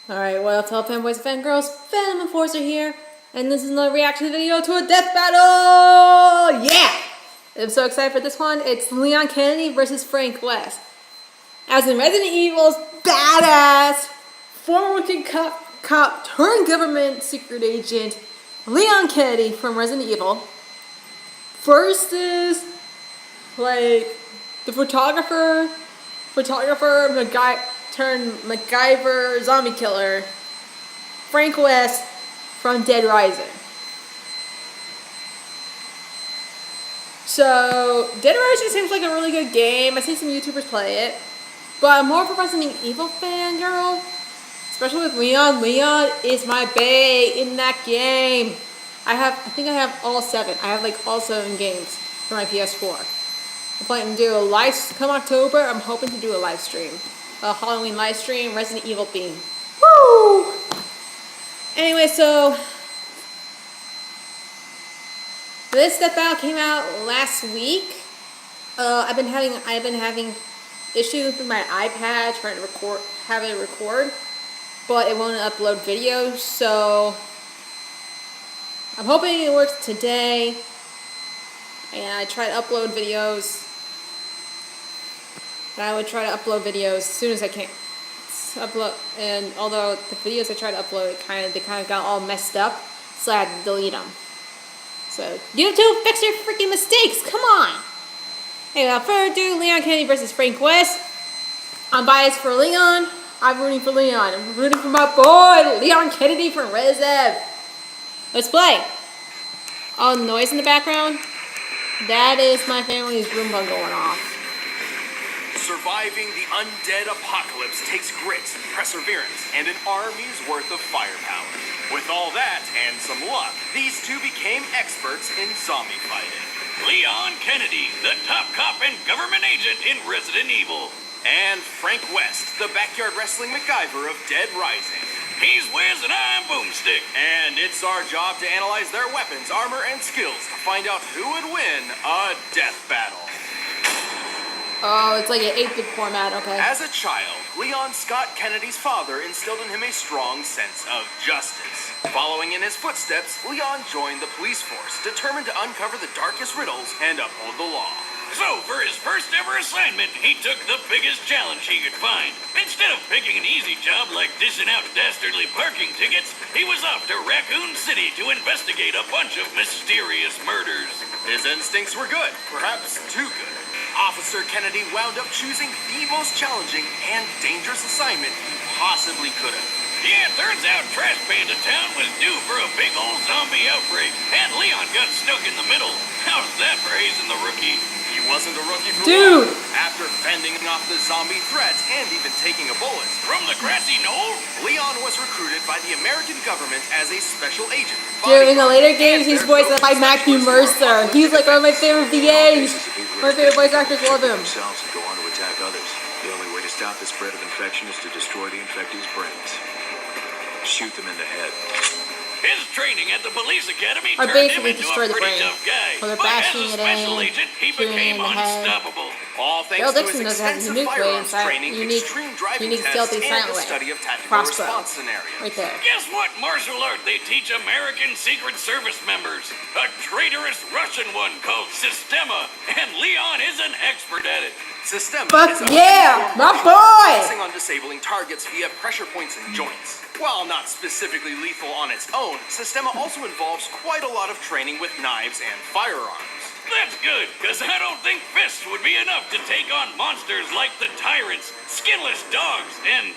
Alright, what up, fellow fanboys and fangirls? Fandom Enforcer here, and this is another reaction video to a death battle! Yeah! I'm so excited for this one. It's Leon Kennedy versus Frank West. As in Resident Evil's badass, former cop turned government secret agent, Leon Kennedy from Resident Evil, versus, like, the photographer, turned MacGyver zombie killer, Frank West from Dead Rising. So, Dead Rising seems like a really good game. I see some YouTubers play it. But I'm more of a Resident Evil fan, girl. Especially with Leon. Leon is my bae in that game. I think I have all 7. I have like all 7 games for my PS4. I'm planning to do a live, come October, I'm hoping to do a live stream. A Halloween live stream, Resident Evil theme. Woo! Anyway, so this death battle came out last week. I've been having issues with my iPad trying to have it record, but it won't upload videos. So I'm hoping it works today. And I try to upload videos. And I would try to upload videos as soon as I can. And although the videos I tried to upload, they kind of got all messed up, so I had to delete them. So YouTube, fix your freaking mistakes! Come on. Hey, without further ado, Leon Kennedy versus Frank West. I'm biased for Leon. I'm rooting for Leon. I'm rooting for my boy, Leon Kennedy from ResEv. Let's play. All the noise in the background. That is my family's Roomba going off. Surviving the undead apocalypse takes grit, perseverance, and an army's worth of firepower. With all that and some luck, these two became experts in zombie fighting. Leon Kennedy, the top cop and government agent in Resident Evil. And Frank West, the backyard wrestling MacGyver of Dead Rising. He's Wiz and I'm Boomstick. And it's our job to analyze their weapons, armor, and skills to find out who would win a death battle. Oh, it's like an 8-bit format, okay. As a child, Leon Scott Kennedy's father instilled in him a strong sense of justice. Following in his footsteps, Leon joined the police force, determined to uncover the darkest riddles and uphold the law. So, for his first ever assignment, he took the biggest challenge he could find. Instead of picking an easy job like dishing out dastardly parking tickets, he was off to Raccoon City to investigate a bunch of mysterious murders. His instincts were good, perhaps too good. Officer Kennedy wound up choosing the most challenging and dangerous assignment he possibly could have. Yeah, turns out Trash Panda Town was due for a big old zombie outbreak, and Leon got stuck in the middle. How's that for hazing the rookie? He wasn't a rookie for long. After fending off the zombie threats and even taking a bullet from the grassy knoll, Leon was recruited by the American government as a special agent. Dude, in the later games, he's voiced by Matthew Mercer. He's like one of my favorite VAs. My favorite voice actors love him. Themselves and go on to attack others. The only way to stop the spread of infection is to destroy the infectee's brains. Shoot them in the head. His training at the police academy Or turned him basically into destroy a the pretty brain. tough guy. Or they're But as bashing a it special in, agent, he shooting became it in the head. unstoppable. All thanks Bill to Dixon his does have extensive unique firearms way, training, extreme driving tests, stealthy and silent the way. study of tactical Crossbow. response scenarios. Right there. Guess what martial art they teach American Secret Service members? A traitorous Russian one called Sistema, and Leon is an expert at it. Sistema is a yeah, my boy! focusing on disabling targets via pressure points and joints. While not specifically lethal on its own, Sistema also involves quite a lot of training with knives and firearms. That's good, because I don't think fists would be enough to take on monsters like the Tyrants, Skinless Dogs, and...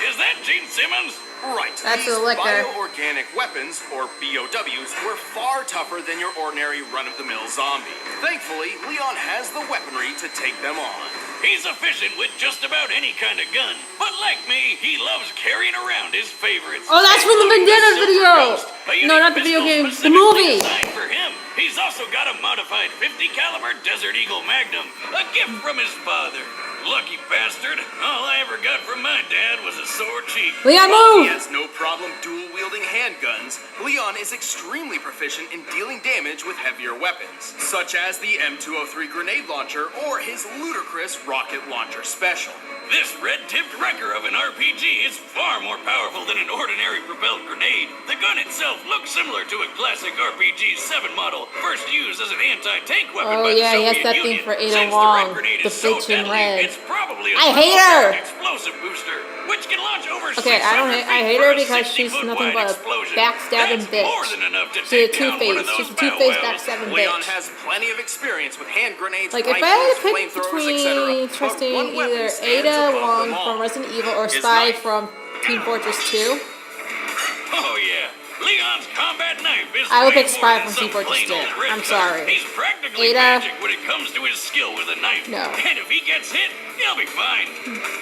is that Gene Simmons? Right. That's These a liquor. bioorganic weapons, or BOWs, were far tougher than your ordinary run-of-the-mill zombie. Thankfully, Leon has the weaponry to take them on. He's efficient with just about any kind of gun, but like me, he loves carrying around his favorites. Oh, that's from the Vendetta video! No, not the video game, the movie! For him. He's also got a modified 50 caliber Desert Eagle Magnum, a gift from his father. Lucky bastard. All I ever got from my dad was a sore cheek. Leon, While move! He has no problem dual-wielding handguns. Leon is extremely proficient in dealing damage with heavier weapons, such as the M203 grenade launcher or his ludicrous rocket launcher special. This red-tipped wrecker of an RPG is far more powerful than an ordinary propelled grenade. The gun itself looks similar to a classic RPG 7 model, first used as an anti-tank weapon Oh by yeah, the he has Soviet that Union. thing for Ada Since the Wong, red grenade the is so bitch in deadly, red. it's probably a I hate her! explosive booster, which can launch over Okay, 600 I feet hate for her a because she's 60-foot nothing wide but a explosion. backstabbing That's bitch. more than enough to She's a take down one of two-faced. those She's a two-faced bow backstabbing Leon bitch. has plenty of experience with hand grenades, Like, if I rifles, had to pick flamethrowers, between etc. But trusting one weapon either stands Ada above Wong them all. from Resident Evil or His Spy knife. from Team Fortress 2, Oh yeah, Leon's combat knife is I would way pick more Spy than from some Team Fortress plain 2. old red I'm cutter. sorry. He's practically Ada. magic when it comes to his skill with a knife. No. And if he gets hit, he'll be fine.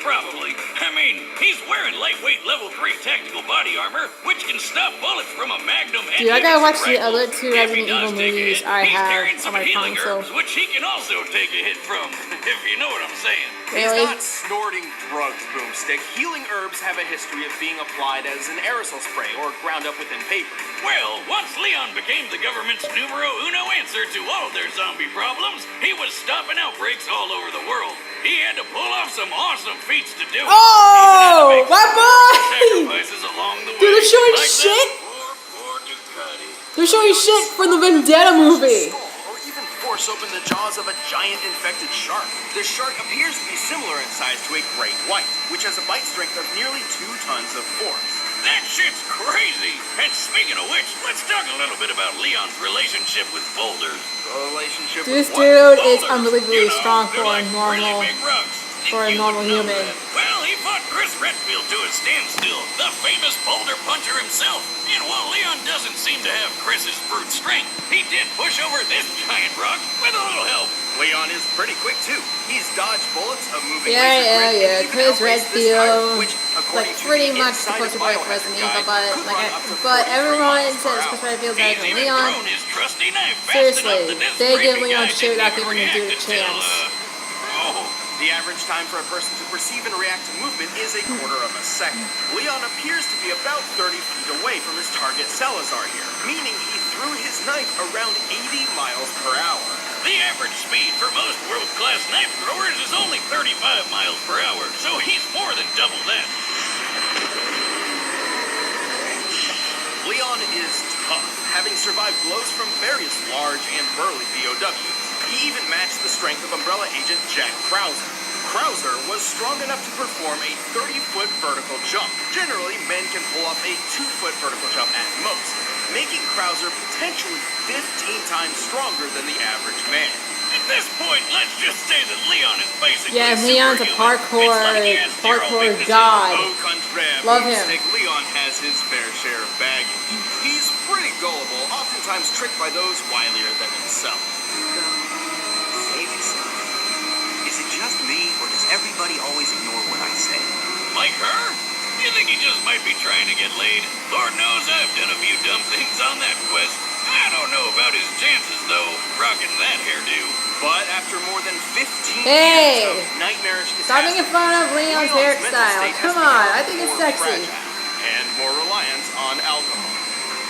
Probably. I mean, he's wearing lightweight level 3 tactical body armor, which can stop bullets from a Magnum and Dude, I gotta watch the rifle. other two If he Resident does Evil take a movies hit, I he's have carrying on some my healing console. herbs, which he can also take a hit from, if you know what I'm saying. He's Really? not snorting drugs, Boomstick. Healing herbs have a history of being applied as an aerosol spray or ground up within paper. Well, once Leon became the government's numero uno answer to all their zombie problems, he was stopping outbreaks all over the world. He had to pull off some awesome feats to do it. Oh, my boy! Sacrifices along the way. Dude, they're showing like shit? that poor Ducati. They're showing shit from the Vendetta movie. Or even force open the jaws of a giant infected shark. The shark appears to be similar in size to a great white, which has a bite strength of nearly 2 tons of force. That shit's crazy. And speaking of which, let's talk a little bit about Leon's relationship with boulders. The relationship This with what? dude is Boulders, unbelievably you know, strong they're for a like normal. really big rocks. for a You normal would know human. that. Well, he fought Chris Redfield to a standstill, the famous boulder puncher himself. And while Leon doesn't seem to have Chris's brute strength, he did push over this giant rock with a little help. Leon is pretty quick too. He's dodged bullets, a moving Yeah, laser grid, yeah. and even Chris outraced this tire, Redfield, which, according like to pretty the much Inside supposed to of be like Biohazard Resident guide, Evil, but could like, run up to but 43 everyone miles per says hour. Chris Redfield's better He's than even Leon. thrown his trusty knife fast Seriously, enough that this they give creepy Leon guy shit without didn't giving the dude a react until, chance. The average time for a person to perceive and react to movement is a quarter of a second. Leon appears to be about 30 feet away from his target Salazar here, meaning he threw his knife around 80 miles per hour. The average speed for most world-class knife throwers is only 35 miles per hour, so he's more than double that. Leon is tough, having survived blows from various large and burly BOWs. He even matched the strength of Umbrella agent Jack Krauser. Krauser was strong enough to perform a 30-foot vertical jump. Generally, men can pull off a 2-foot vertical jump at most, making Krauser potentially 15 times stronger than the average man. At this point, let's just say that Leon is basically Yeah, Leon's a superhuman. parkour- It's like he has zero parkour weaknesses. god. Au contraire, Love him. Boomstick, Leon has his fair share of baggage. He's pretty gullible, oftentimes tricked by those wilier than himself. Say me something. Is it just me, or does everybody always ignore what I say? Like her? You think he just might be trying to get laid? Lord knows I've done a few dumb things on that quest. I don't know about his chances, though, rocking that hairdo. But after more than 15 Hey! years of nightmarish Stop making fun of Leon's hairstyle. Come on, I think it's sexy. And more reliant on alcohol.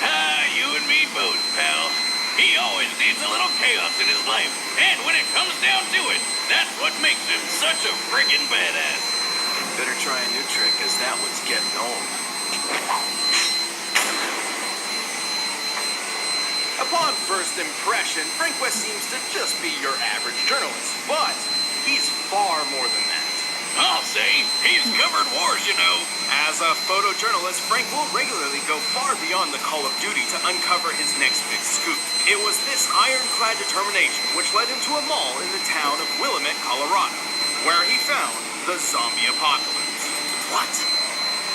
Ah, you and me both, pal. He always needs a little chaos in his life. And when it comes down to it, that's what makes him such a friggin' badass. Better try a new trick, as that one's getting old. Upon first impression, Frank West seems to just be your average journalist. But he's far more than that. I'll say, he's covered wars, you know. As a photojournalist, Frank will regularly go far beyond the call of duty to uncover his next big scoop. It was this ironclad determination which led him to a mall in the town of Willamette, Colorado, where he found the zombie apocalypse. What?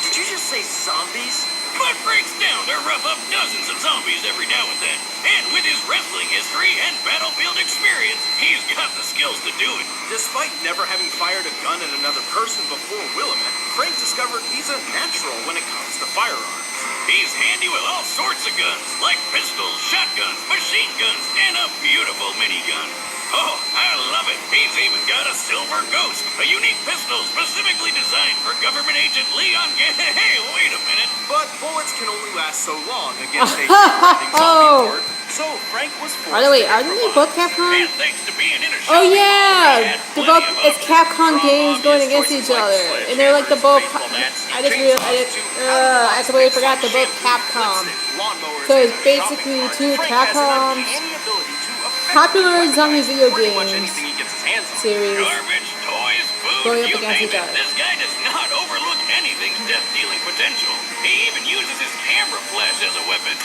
Did you just say zombies? But Frank's down to rough up dozens of zombies every now and then. And with his wrestling history and battlefield experience, he's got the skills to do it. Despite never having fired a gun at another person before Willamette, Frank discovered he's a natural when it comes to firearms. He's handy with all sorts of guns, like pistols, shotguns, machine guns, and a beautiful minigun. Oh, I love it. He's even got a silver ghost, a unique pistol specifically designed for government agent Leon. Hey, wait a minute. But bullets can only last so long against a never-ending zombie horde. So Frank was forced By the way, to aren't they both Capcom? And thanks to being in a Oh shopping mall, yeah, we had they're plenty both. of It's options. Capcom From games going obvious against choices each like other, and they're like the both. baseball bats, I just realized. chainsaws, to I completely out-of-the-box forgot picks they're both like shampoo, Capcom. lipstick, lawnmowers, So it's and a basically shopping cart. two Frank has an Capcoms uncanny ability to effectively popular zombie weaponize video pretty much games anything he gets his hands on. series Garbage, toys, food, going up you against name each it. other. This guy does not overlook anything's death-dealing potential. He even uses his camera flash as a weapon.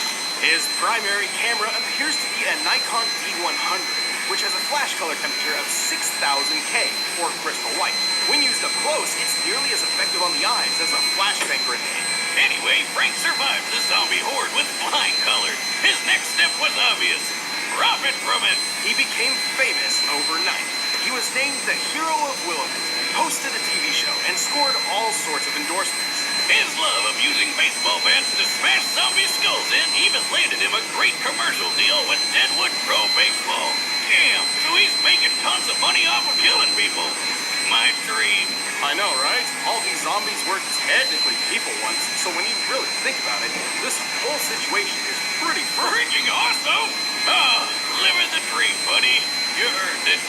His primary camera appears to be a Nikon D100, which has a flash color temperature of 6000K, or crystal white. When used up close, it's nearly as effective on the eyes as a flashbang grenade. Anyway, Frank survived the zombie horde with flying colors. His next step was obvious. Profit from it. He became famous overnight. He was named the Hero of Willamette, hosted a TV show, and scored all sorts of endorsements. His love of using baseball bats to smash zombie skulls in even landed him a great commercial deal with Deadwood Pro Baseball. Damn, so he's making tons of money off of killing people. My dream. I know, right? All these zombies were technically people once, so when you really think about it, this whole situation is pretty Freaking awesome! Ah, living the dream, buddy. You earned it.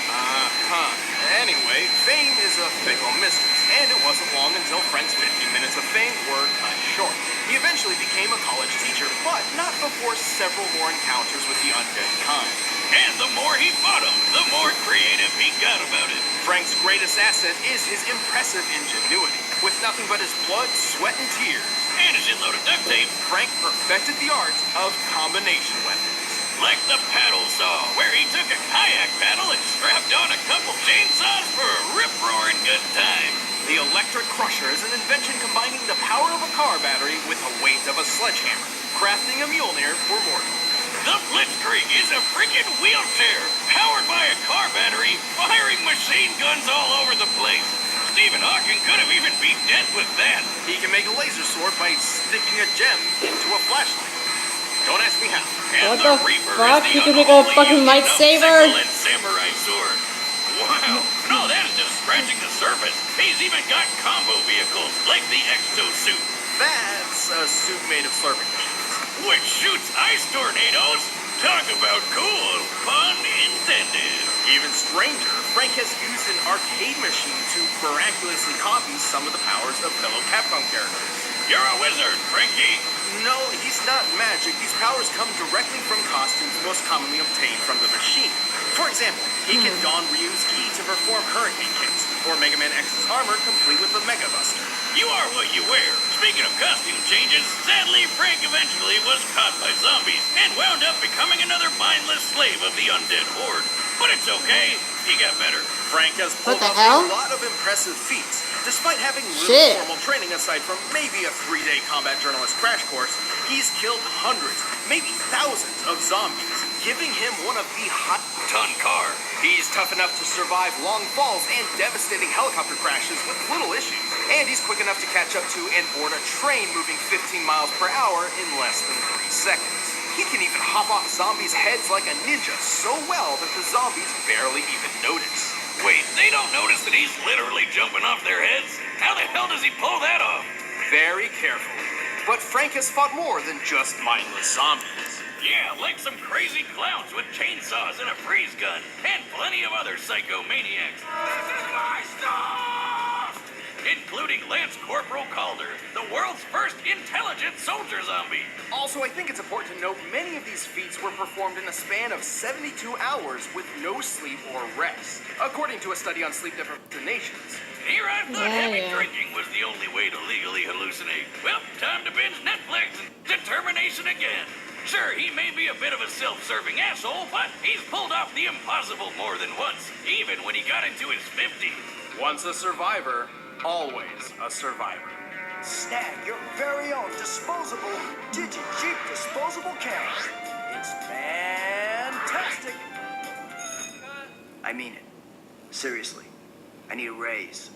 Anyway, fame is a fickle mistress, and it wasn't long until Frank's 15 minutes of fame were cut short. He eventually became a college teacher, but not before several more encounters with the undead kind. And the more he fought him, the more creative he got about it. Frank's greatest asset is his impressive ingenuity. With nothing but his blood, sweat, and tears, And a shitload of duct tape. Frank perfected the art of combination weapons. Like the paddle saw, where he took a kayak paddle and strapped on a couple chainsaws for a rip-roaring good time. The electric crusher is an invention combining the power of a car battery with the weight of a sledgehammer, crafting a Mjolnir for mortals. The Blitzkrieg is a freaking wheelchair, powered by a car battery, firing machine guns all over the place. Stephen Hawking could have even beat death with that. He can make a laser sword by sticking a gem into a flashlight. Don't ask me how. And What the Reaper fuck? is You the can make a unholy fucking union of lightsaber? sickle and samurai sword. Wow. No, that is just scratching the surface. He's even got combo vehicles, like the Exo suit, That's a suit made of slurping machines. which shoots ice tornadoes. Talk about cool, pun intended. Even stranger, Frank has used an arcade machine to miraculously copy some of the powers of fellow Capcom characters. You're a wizard, Frankie. No, he's not magic. These powers come directly from costumes most commonly obtained from the machine. For example, he can don Ryu's ki to perform hurricane kicks, or Mega Man X's armor complete with the Mega Buster. You are what you wear. Speaking of costume changes, sadly, Frank eventually was caught by zombies and wound up becoming another mindless slave of the undead horde. But it's okay. He got better. Frank has pulled What the off hell? a lot of impressive feats. Despite having little Shit. formal training aside from maybe a 3-day combat journalist crash course, he's killed hundreds, maybe thousands of zombies, giving him one of the hot Ton car. He's tough enough to survive long falls and devastating helicopter crashes with little issues. And he's quick enough to catch up to and board a train moving 15 miles per hour in less than 3 seconds. He can even hop off zombies' heads like a ninja so well that the zombies barely even notice. Wait, they don't notice that he's literally jumping off their heads? How the hell does he pull that off? Very carefully. But Frank has fought more than just mindless zombies. Yeah, like some crazy clowns with chainsaws and a freeze gun, and plenty of other psychomaniacs. This is my stuff! Including Lance Corporal Calder, the world's first intelligent soldier zombie. Also, I think it's important to note many of these feats were performed in a span of 72 hours with no sleep or rest, according to a study on sleep deprivations. Here I thought Yeah, heavy yeah. drinking was the only way to legally hallucinate. Well, time to binge Netflix and determination again. Sure, he may be a bit of a self-serving asshole, but he's pulled off the impossible more than once, even when he got into his 50s. Once a survivor, always a survivor. Snag your very own disposable Digi-Jeep disposable camera. It's fantastic. I mean it. Seriously. I need a raise.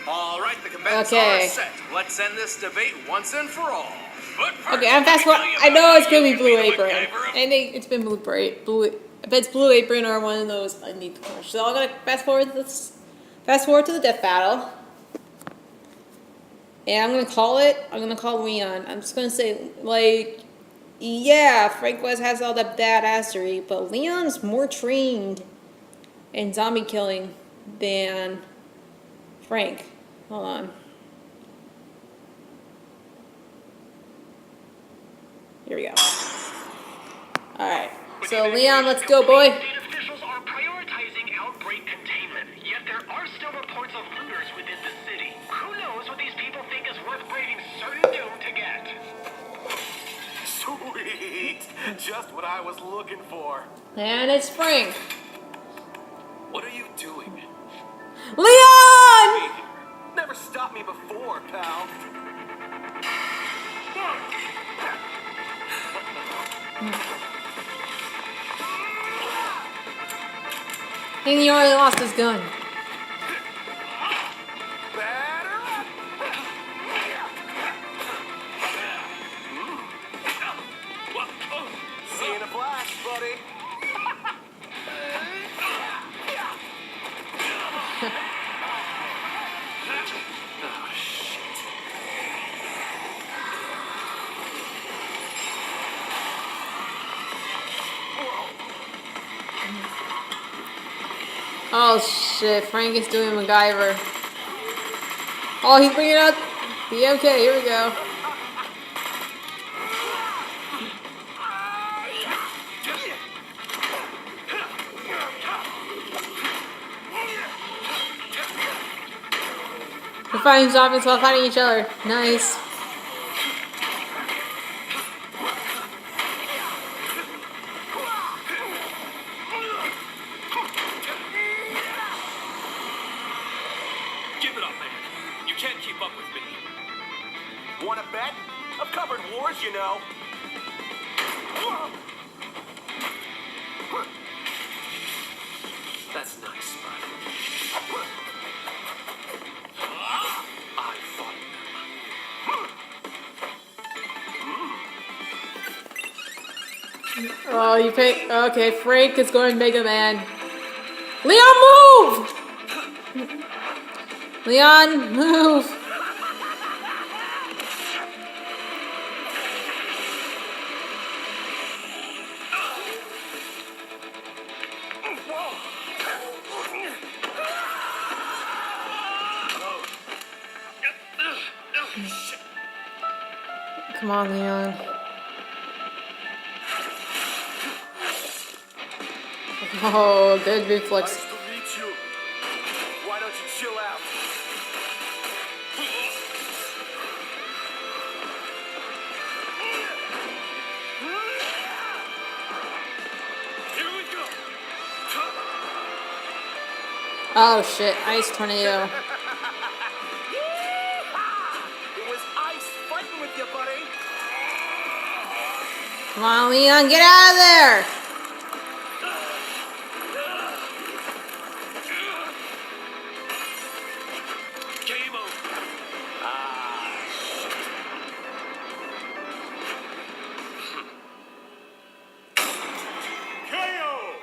All right, the combatants Okay. are set. Let's end this debate once and for all. But first, Okay, I'm let me fast tell forward. you I about know how it's gonna you be can Blue the Apron. MacGyver of- I think it's been Blue. If it's Blue Apron or one of those, I need to watch. So I'm gonna fast forward to the Death Battle. And I'm gonna call it. I'm gonna call Leon. I'm just gonna say, like, yeah, Frank West has all that badassery, but Leon's more trained in zombie killing than Frank. Hold on. Here we go. Alright. So, Leon, let's go, boy. State officials are prioritizing outbreak containment, yet there are still reports of looters within the city. Who knows what these people think is worth braving certain doom to get? Sweet! Just what I was looking for. And it's Frank. What are you doing? Leon! Never stopped me before, pal. He already lost his gun. Batter up! See you in a flash, buddy. Oh shit, Frank is doing MacGyver. Oh, he's bringing out the MK. Here we go. We're fighting zombies while fighting each other. Nice. Give it up, man. You can't keep up with me. Wanna bet? I've covered wars, you know. That's nice, bud. I fought them. Oh, you pick. Okay, Frank is going Mega Man. Leon, move! Leon, move! Come on, Leon. Oh, good reflex. Nice to meet you. Why don't you chill out? Here we go. Oh shit, ice tornado. It was ice fighting with you, buddy. Come on, Leon, get out of there! Game over.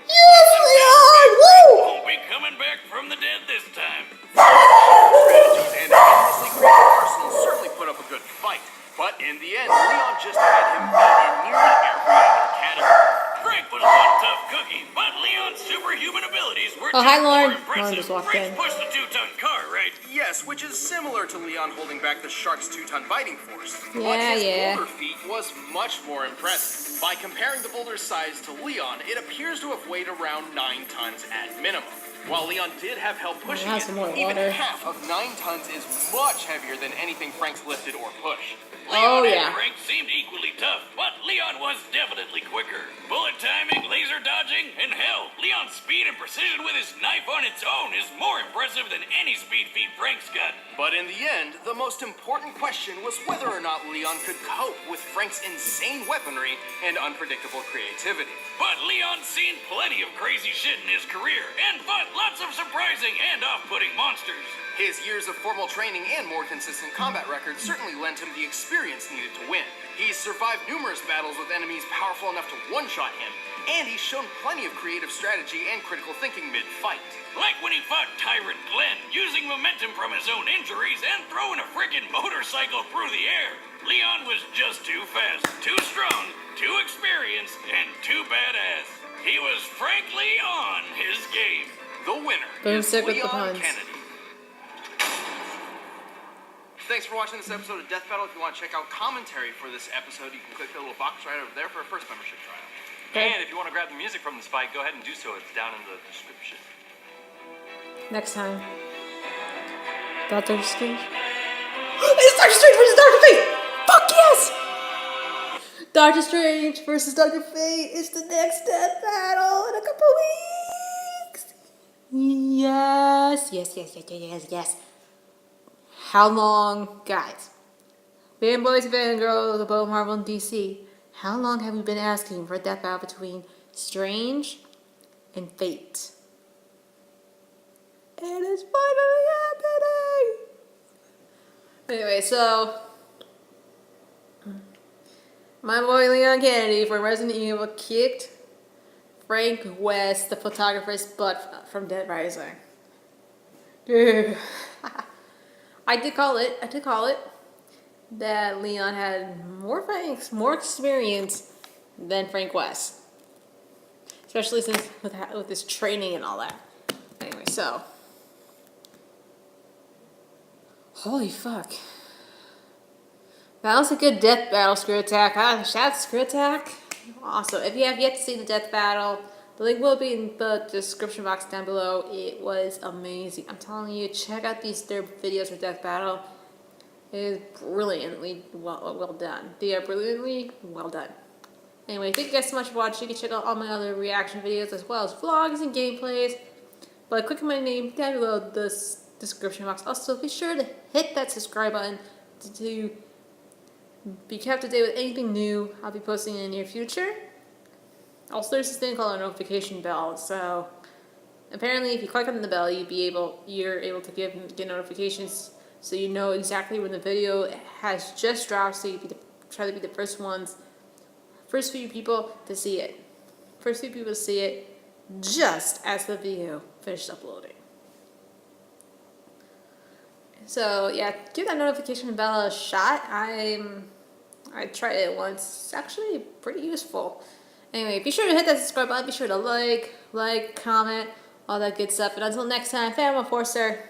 Yes, Leon! Woo! Won't be coming back from the dead this time. And endlessly creative Arsenal certainly put up a good fight. But in the end, Leon just had him beat in nearly every other category. Frank was one tough cookie, but Leon's superhuman abilities were Oh, just hi, Lauren. more impressive. Lauren just walked Frank's in. pushed the 2-ton car, right? Yes, which is similar to Leon holding back the shark's 2-ton biting force. But Yeah, his yeah. boulder feat was much more impressive. By comparing the boulder's size to Leon, it appears to have weighed around 9 tons at minimum. While Leon did have help pushing have it, some more even water. half of 9 tons is much heavier than anything Frank's lifted or pushed. Oh, Leon yeah. and Frank seemed equally tough, but Leon was definitely quicker. Bullet timing, laser dodging, and hell, Leon's speed and precision with his knife on its own is more impressive than any speed feat Frank's got. But in the end, the most important question was whether or not Leon could cope with Frank's insane weaponry and unpredictable creativity. But Leon's seen plenty of crazy shit in his career and fought lots of surprising and off-putting monsters. His years of formal training and more consistent combat record certainly lent him the experience needed to win. He's survived numerous battles with enemies powerful enough to one-shot him, and he's shown plenty of creative strategy and critical thinking mid-fight. Like when he fought Tyrant Glenn, using momentum from his own injuries and throwing a friggin' motorcycle through the air. Leon was just too fast, too strong, too experienced, and too badass. He was frankly on his game. The winner Boom, is sick with the Leon puns. Kennedy. Thanks for watching this episode of Deathbattle. If you want to check out commentary for this episode, you can click the little box right over there for a first membership trial. Okay. And if you want to grab the music from this fight, go ahead and do so. It's down in the description. Next time. Doctor Strange. It's Doctor Strange versus Doctor Fate! Fuck yes! Doctor Strange versus Doctor Fate is the next death battle in a couple weeks! Yes. How long, guys? Fanboys and fangirls of both Marvel and DC, how long have we been asking for a death battle between Strange and Fate? And it's finally happening! Anyway, so my boy Leon Kennedy from Resident Evil kicked Frank West, the photographer's butt from Dead Rising. Dude. I did call it that Leon had more fights, more experience than Frank West. Especially since with his training and all that. Anyway, so. Holy fuck. That was a good death battle, Screw Attack. Shout out to Screw Attack. Also, if you have yet to see the death battle, the link will be in the description box down below. It was amazing. I'm telling you, check out these third videos for death battle. It is brilliantly well done. They are brilliantly well done. Anyway, thank you guys so much for watching. You can check out all my other reaction videos as well as vlogs and gameplays by clicking my name down below the description box. Also, be sure to hit that subscribe button to be kept up to date with anything new I'll be posting in the near future. Also, there's this thing called a notification bell. So apparently, if you click on the bell, you're able to get notifications, so you know exactly when the video has just dropped. So you try to be the first few people to see it. First few people to see it just as the video finished uploading. So yeah, give that notification bell a shot. I tried it once. It's actually pretty useful. Anyway, be sure to hit that subscribe button. Be sure to like, comment, all that good stuff. And until next time, Fandom Forcer.